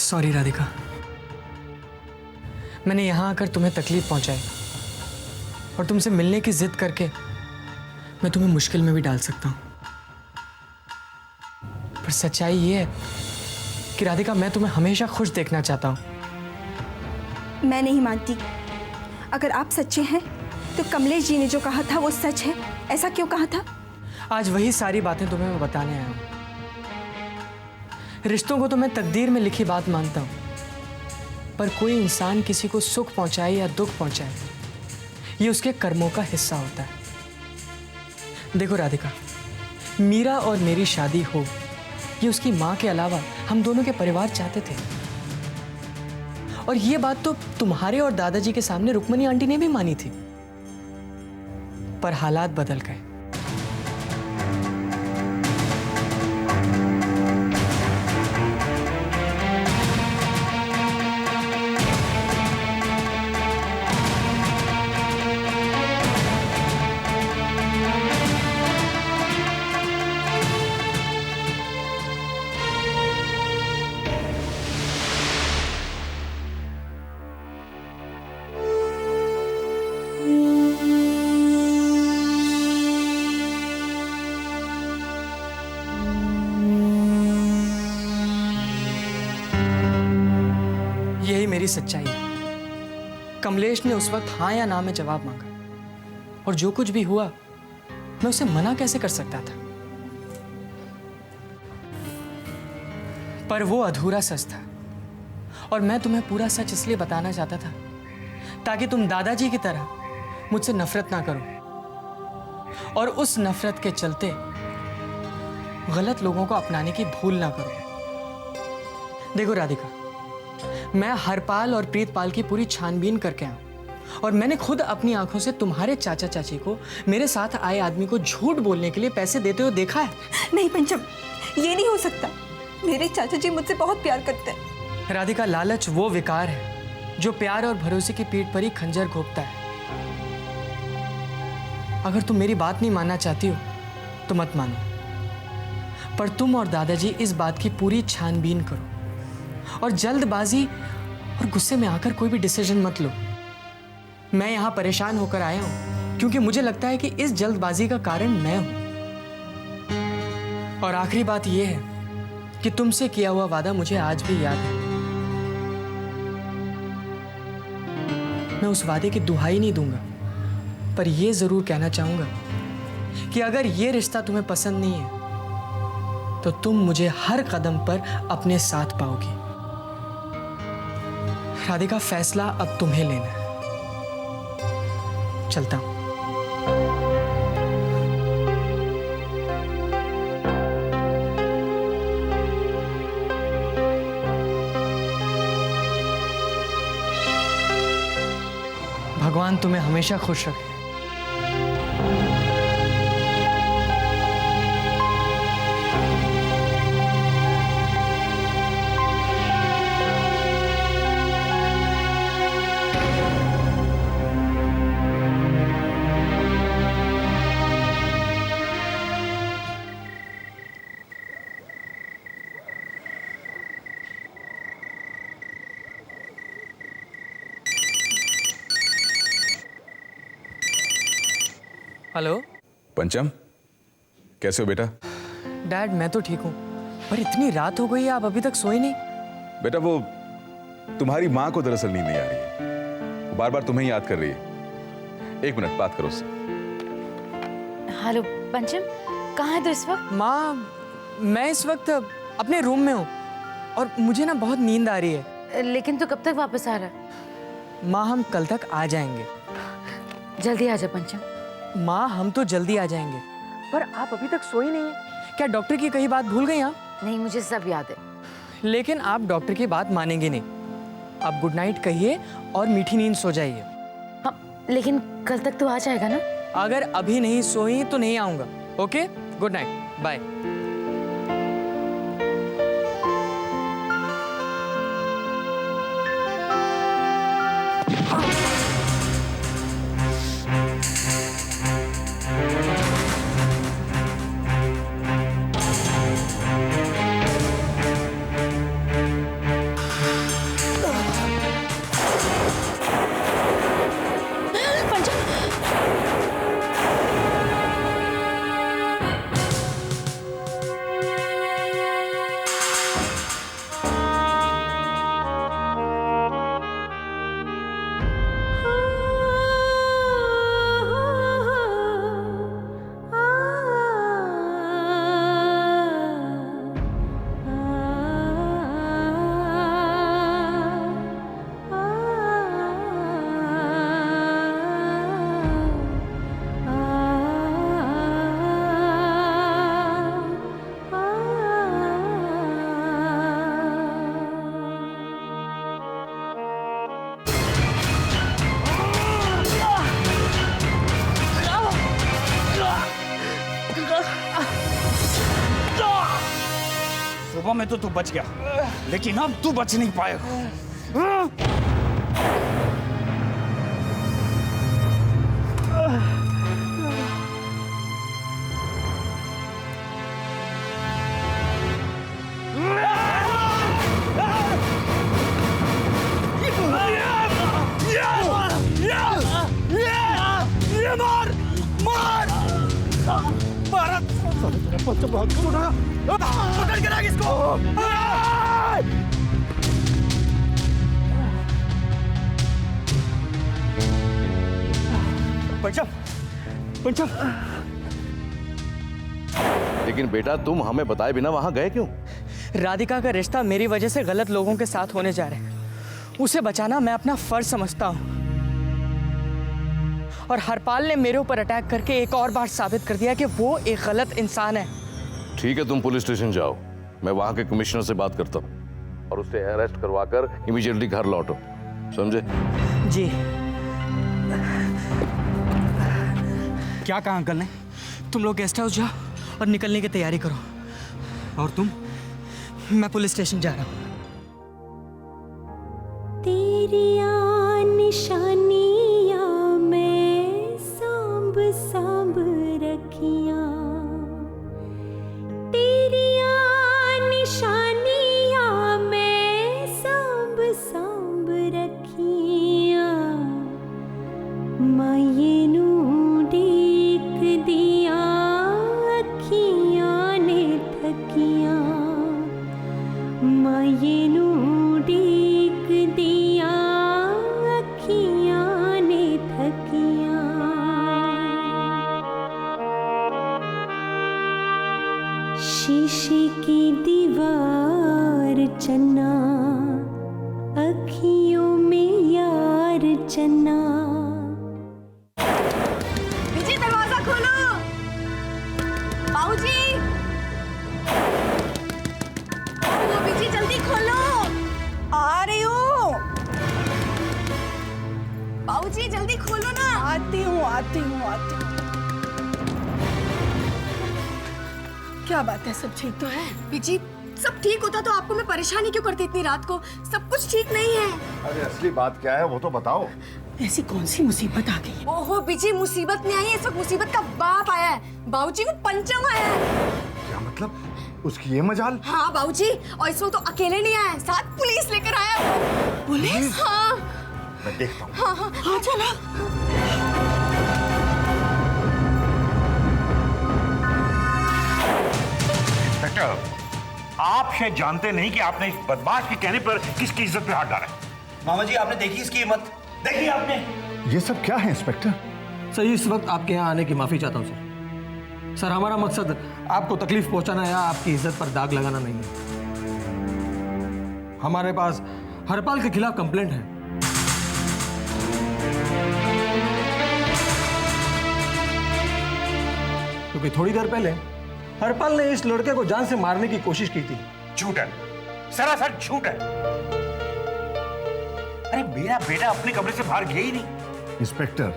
Sorry Radhika, मैंने यहां आकर तुम्हें तकलीफ पहुंचाई और तुमसे मिलने की जिद करके मैं तुम्हें मुश्किल में भी डाल सकता हूं। पर सच्चाई ये है कि राधिका, मैं तुम्हें हमेशा खुश देखना चाहता हूं। मैं नहीं मानती। अगर आप सच्चे हैं तो कमलेश जी ने जो कहा था वो सच है। ऐसा क्यों कहा था? आज वही सारी बातें तुम्हें मैं बताने आया हूं। रिश्तों को तो मैं तकदीर में लिखी बात मानता हूं, पर कोई इंसान किसी को सुख पहुंचाए या दुख पहुंचाए, ये उसके कर्मों का हिस्सा होता है। देखो राधिका, मीरा और मेरी शादी हो, ये उसकी मां के अलावा हम दोनों के परिवार चाहते थे। और ये बात तो तुम्हारे और दादाजी के सामने रुक्मणी आंटी ने भी मानी थी, पर हालात बदल गए। यही मेरी सच्चाई है। कमलेश ने उस वक्त हाँ या ना में जवाब मांगा, और जो कुछ भी हुआ मैं उसे मना कैसे कर सकता था। पर वो अधूरा सच था, और मैं तुम्हें पूरा सच इसलिए बताना चाहता था ताकि तुम दादाजी की तरह मुझसे नफरत ना करो, और उस नफरत के चलते गलत लोगों को अपनाने की भूल ना करो। देखो राधिका, मैं हरपाल और प्रीतपाल की पूरी छानबीन करके आया, और मैंने खुद अपनी आंखों से तुम्हारे चाचा चाची को मेरे साथ आए आदमी को झूठ बोलने के लिए पैसे देते हुए देखा है। नहीं पंचम, ये नहीं हो सकता। मेरे चाचा जी मुझसे बहुत प्यार करते हैं। राधिका, लालच वो विकार है जो प्यार और भरोसे की पीठ पर ही खंजर घोंपता है। अगर तुम मेरी बात नहीं मानना चाहती हो तो मत मानो, पर तुम और दादाजी इस बात की पूरी छानबीन करो, और जल्दबाजी और गुस्से में आकर कोई भी डिसीजन मत लो। मैं यहां परेशान होकर आया हूं क्योंकि मुझे लगता है कि इस जल्दबाजी का कारण मैं हूं। और आखिरी बात यह है कि तुमसे किया हुआ वादा मुझे आज भी याद है। मैं उस वादे की दुहाई नहीं दूंगा, पर यह जरूर कहना चाहूंगा कि अगर यह रिश्ता तुम्हें पसंद नहीं है तो तुम मुझे हर कदम पर अपने साथ पाओगी। राधिका, फैसला अब तुम्हें लेना है। चलता हूं। भगवान तुम्हें हमेशा खुश रखे। हेलो पंचम, कैसे हो बेटा? डैड, मैं तो ठीक हूँ, पर इतनी रात हो गई है, आप अभी तक सोए नहीं? बेटा, वो तुम्हारी माँ को दरअसल नींद नहीं आ रही है। वो बार बार तुम्हें याद कर रही है। एक मिनट बात करो उससे। हेलो पंचम, कहाँ है तू इस वक्त? माँ, मैं इस वक्त अपने रूम में हूँ और मुझे ना बहुत नींद आ रही है। लेकिन तू कब तक वापस आ रहा है? माँ, हम कल तक आ जाएंगे। जल्दी आ जा पंचम। माँ, हम तो जल्दी आ जाएंगे, पर आप अभी तक सोई नहीं है। क्या डॉक्टर की कही बात भूल गई आप? नहीं, मुझे सब याद है। लेकिन आप डॉक्टर की बात मानेंगे नहीं। आप गुड नाइट कहिए और मीठी नींद सो जाइए। हाँ, लेकिन कल तक तो आ जाएगा ना? अगर अभी नहीं सोई तो नहीं आऊंगा। Okay, good night, bye. मौका में तो तू बच गया, लेकिन अब तू बच नहीं पाएगा। पकड़ के रख इसको। पंचम, पंचम। लेकिन बेटा तुम हमें बताए बिना वहां गए क्यों? राधिका का रिश्ता मेरी वजह से गलत लोगों के साथ होने जा रहे हैं। उसे बचाना मैं अपना फर्ज समझता हूँ। और हरपाल ने मेरे ऊपर अटैक करके एक और बार साबित कर दिया कि वो एक गलत इंसान है। ठीक है, तुम पुलिस स्टेशन जाओ, मैं वहां के कमिश्नर से बात करता हूँ और उससे अरेस्ट करवाकर इमीडिएटली घर लौटो, समझे? जी। क्या कहा अंकल ने? तुम लोग गेस्ट हाउस जाओ और निकलने की तैयारी करो। और तुम? मैं पुलिस स्टेशन जा रहा हूँ। तेरिया निशानियां मैं सांभ सांभ रखियां, तेरिया निशानियां मैं सांभ सांभ रखियां, माये नू देख दिया अखियां ने थकियां, माये नू देख दिया अखियां ने थकियां। शीशे की दीवार चन्ना, अखियों में यार चन्ना। विजय दरवाजा खोलो। बाबूजी, ओ विजय जल्दी खोलो। आ रही हूँ। बाबूजी जल्दी खोलो ना। आती हूँ आती हूँ आती हूँ। क्या बात है, सब ठीक तो है? विजय सब ठीक होता तो आपको मैं परेशानी क्यों करती इतनी रात को? सब कुछ ठीक नहीं है। अरे असली बात क्या है वो तो बताओ। ऐसी कौन सी मुसीबत आ गई? ओहो विजय, मुसीबत नहीं आई है, इस वक्त मुसीबत का बाप आया है। बाबूजी को पंचम आया है। क्या मतलब? उसकी ये मजाल? हाँ बाबूजी, और इस वक्त तो अकेले नहीं आया, साथ पुलिस लेकर आया वो। पुलिस? हाँ मैं देखता हूँ। हाँ हाँ हाँ चलो। इंस्पेक्टर, आप शायद जानते नहीं कि आपने इस बदमाश के कहने पर किसकी इज्जत पे हाथ डाला है। मामा जी, आपने देखी इसकी हिम्मत? देखी आपने? ये सब क्या है इंस्पेक्टर? सर, इस वक्त आपके यहाँ आने की माफ़ी चाहता हूँ सर। सर, हमारा मकसद आपको तकलीफ पहुँचाना या आपकी इज्जत पर दाग लगाना नहीं है। हमारे पास हरपाल के खिलाफ कंप्लेंट है। क्योंकि थोड़ी देर पहले हरपाल ने इस लड़के को जान से मारने की कोशिश की थी। झूठ है, सरासर झूठ है। अरे मेरा बेटा अपने कमरे से बाहर गया ही नहीं। इंस्पेक्टर,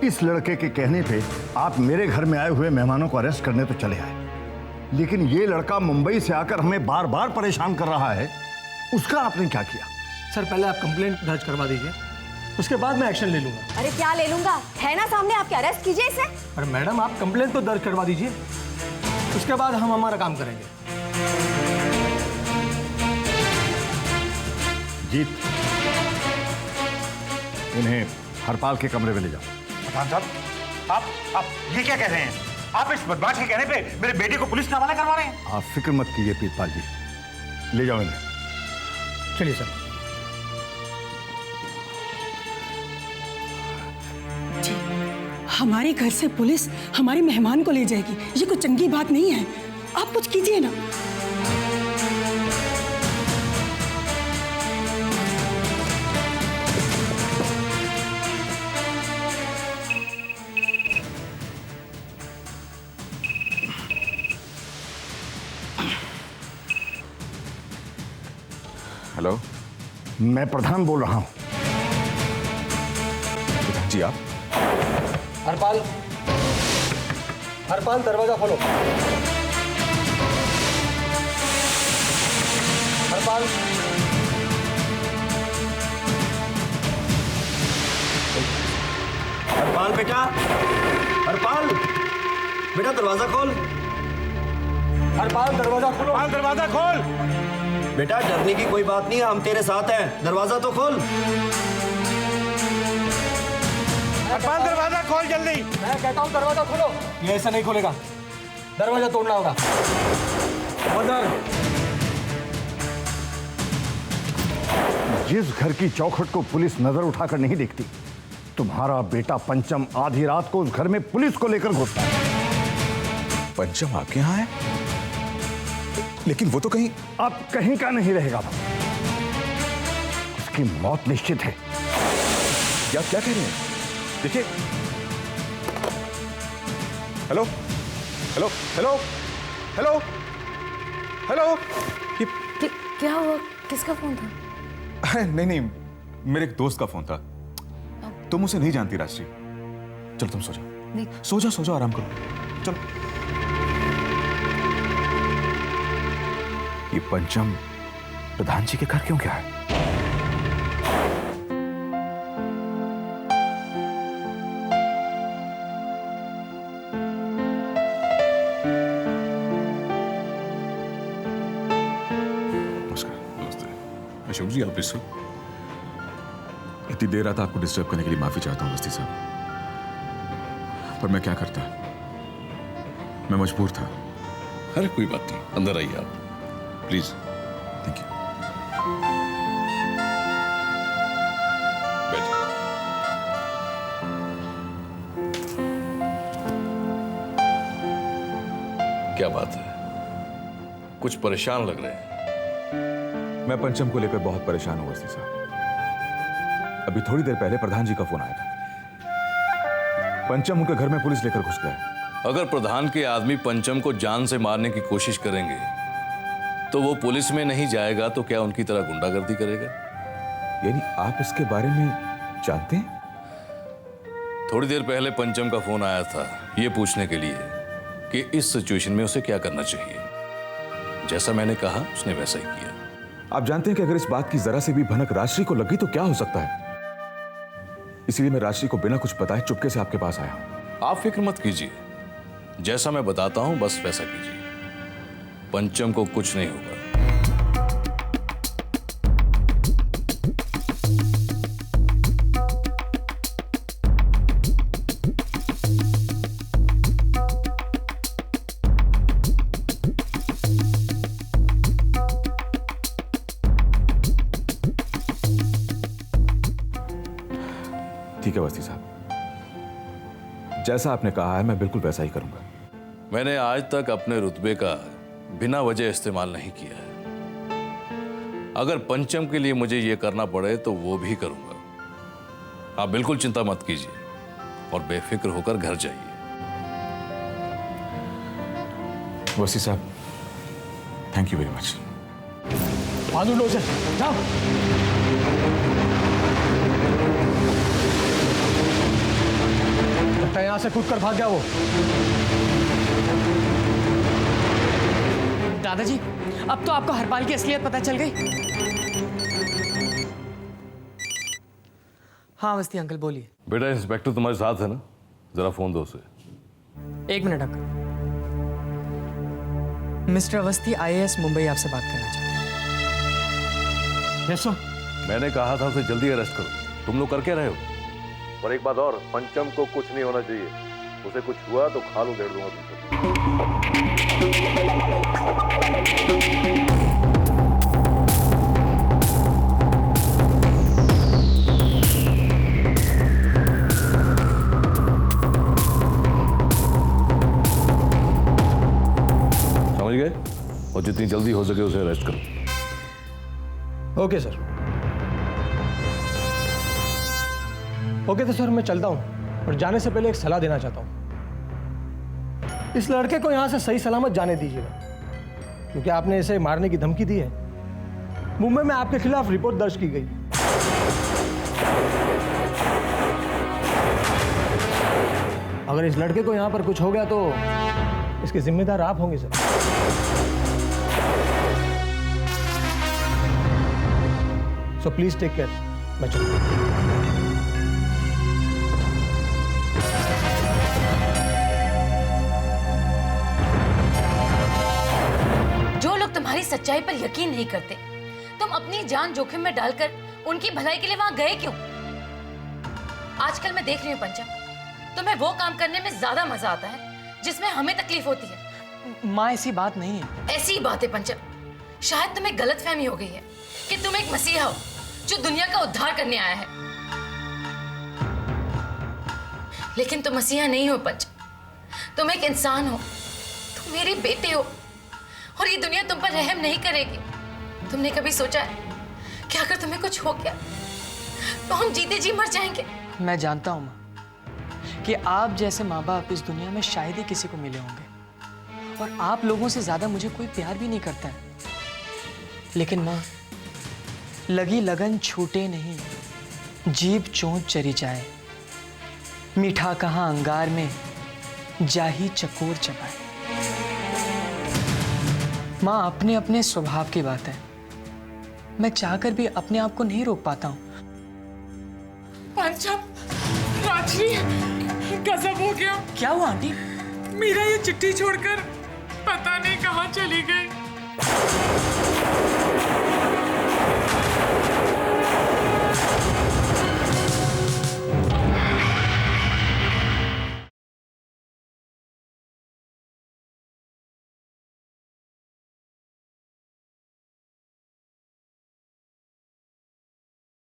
इस लड़के के कहने पे आप मेरे घर में आए हुए मेहमानों को अरेस्ट करने तो चले आए, लेकिन ये लड़का मुंबई से आकर हमें बार बार परेशान कर रहा है, उसका आपने क्या किया? सर, पहले आप कंप्लेंट दर्ज करवा दीजिए, उसके बाद मैं एक्शन ले लूंगा। अरे क्या ले लूंगा, है ना सामने आपके, अरेस्ट कीजिए इसे। अरे मैडम, आप कंप्लेंट तो दर्ज करवा दीजिए, उसके बाद हम हमारा काम करेंगे। जीत, इन्हें हरपाल के कमरे में ले जाओ। प्रधान साहब, आप ये क्या कह रहे हैं? आप इस बदमाश के कहने पे मेरे बेटे को पुलिस के हवाले करवा रहे हैं? आप फिक्र मत कीजिए प्रीतपाल जी, ले जाओ इन्हें। चलिए सर। जी, हमारे घर से पुलिस हमारे मेहमान को ले जाएगी, ये कोई चंगी बात नहीं है। आप कुछ कीजिए ना। हेलो, मैं प्रधान बोल रहा हूं। जी आप? हरपाल, हरपाल दरवाजा खोलो। हरपाल, हरपाल बेटा, हरपाल बेटा दरवाजा खोल। हरपाल दरवाजा खोलो। हरपाल दरवाजा खोल। बेटा डरने की कोई बात नहीं है, हम तेरे साथ हैं, दरवाजा तो खोल। हरपाल दरवाजा खोल जल्दी। मैं कहता हूँ दरवाजा खोलो। ये ऐसा नहीं खोलेगा, दरवाजा तोड़ना होगा। जिस घर की चौखट को पुलिस नजर उठाकर नहीं देखती, तुम्हारा बेटा पंचम आधी रात को उस घर में पुलिस को लेकर घुसता है। पंचम आपके यहाँ है? लेकिन वो तो कहीं अब कहीं का नहीं रहेगा, उसकी मौत निश्चित है। क्या क्या कह रहे हैं? देखिए, hello hello hello hello hello, ये क्या हुआ? किसका फोन था? नहीं नहीं, मेरे एक दोस्त का फोन था। तुम उसे नहीं जानती राजश्री। चलो तुम सो जाओ। नहीं। सो जाओ, आराम करो, चलो। ये पंचम प्रधान जी के घर क्यों गया है? अशोक जी, आप इसको इतनी देर रात आपको डिस्टर्ब करने के लिए माफी चाहता हूं अवस्थी साहब, पर मैं क्या करता, मैं मजबूर था। अरे कोई बात नहीं, अंदर आइए आप प्लीज। Thank you. बैठिए। क्या बात है, कुछ परेशान लग रहे हैं? मैं पंचम को लेकर बहुत परेशान हूं अवस्थी साहब। अभी थोड़ी देर पहले प्रधान जी का फोन आया था। पंचम उनके घर में पुलिस लेकर घुस गया है। अगर प्रधान के आदमी पंचम को जान से मारने की कोशिश करेंगे तो वो पुलिस में नहीं जाएगा तो क्या उनकी तरह गुंडागर्दी करेगा? यानी आप इसके बारे में जानते हैं? थोड़ी देर पहले पंचम का फोन आया था ये पूछने के लिए कि इस सिचुएशन में उसे क्या करना चाहिए। जैसा मैंने कहा उसने वैसा ही किया। आप जानते हैं कि अगर इस बात की जरा से भी भनक राजश्री को लगी तो क्या हो सकता है। इसलिए मैं राजश्री को बिना कुछ बताए चुपके से आपके पास आया हूं। आप फिक्र मत कीजिए, जैसा मैं बताता हूं बस वैसा कीजिए। पंचम को कुछ नहीं होगा। ठीक है वस्ती साहब, जैसा आपने कहा है मैं बिल्कुल वैसा ही करूंगा। मैंने आज तक अपने रुतबे का बिना वजह इस्तेमाल नहीं किया है। अगर पंचम के लिए मुझे यह करना पड़े तो वो भी करूंगा। आप बिल्कुल चिंता मत कीजिए और बेफिक्र होकर घर जाइए। वस्ती साहब, थैंक यू वेरी मच। बांधो लोजे, जाओ। लगता है यहां से कूद कर भाग गया वो। दादाजी, अब तो आपको हरपाल की असलियत पता चल गई। हाँ अवस्थी अंकल बोलिए। बेटा इंस्पेक्टर तुम्हारे साथ है ना, जरा फोन दो उसे। एक minute uncle. Mister Awasthi, IAS Mumbai आपसे बात करना चाहते हैं। Yes sir. मैंने कहा था उसे जल्दी अरेस्ट करो, तुम लोग करके रहे हो। और एक बात और, पंचम को कुछ नहीं होना चाहिए। उसे कुछ हुआ तो खाल उधेड़ दूंगा तुमसे। समझ गए? और जितनी जल्दी हो सके उसे अरेस्ट करो। Okay sir. ओके तो सर मैं चलता हूं, और जाने से पहले एक सलाह देना चाहता हूं। इस लड़के को यहां से सही सलामत जाने दीजिएगा, क्योंकि आपने इसे मारने की धमकी दी है। मुंबई में आपके खिलाफ रिपोर्ट दर्ज की गई। अगर इस लड़के को यहां पर कुछ हो गया तो इसके जिम्मेदार आप होंगे sir. So please take care. मैं चलूँ। जो लोग तुम्हारी सच्चाई पर यकीन नहीं करते, तुम अपनी जान जोखिम में डालकर उनकी भलाई के लिए वहां गए क्यों? आजकल मैं देख रही हूँ पंचम, तुम्हें वो काम करने में ज्यादा मजा आता है जिसमें हमें तकलीफ होती है। माँ ऐसी बात नहीं है। ऐसी ही बात है पंचम। शायद तुम्हें गलतफहमी हो गई है कि तुम एक मसीहा हो जो दुनिया का उद्धार करने आया है, लेकिन तुम मसीहा नहीं हो पंचम, तुम एक इंसान हो। तुम मेरे बेटे हो और ये दुनिया तुम पर रहम नहीं करेगी। तुमने कभी सोचा है कि अगर तुम्हें कुछ हो गया तो हम जीते जी मर जाएंगे? मैं जानता हूँ माँ कि आप जैसे माँ बाप इस दुनिया में शायद ही किसी को मिले होंगे, और आप लोगों से ज्यादा मुझे कोई प्यार भी नहीं करता है। लेकिन माँ, लगी लगन छूटे नहीं, जीभ चोंच चरी जाए, मीठा कहाँ अंगार में जाही चकोर चबाए। माँ, अपने अपने स्वभाव की बात है, मैं चाहकर भी अपने आप को नहीं रोक पाता हूँ। पंचम, राजश्री, गजब हो गया। क्या हुआ आंटी? मीरा ये चिट्ठी छोड़कर पता नहीं कहाँ चली गई।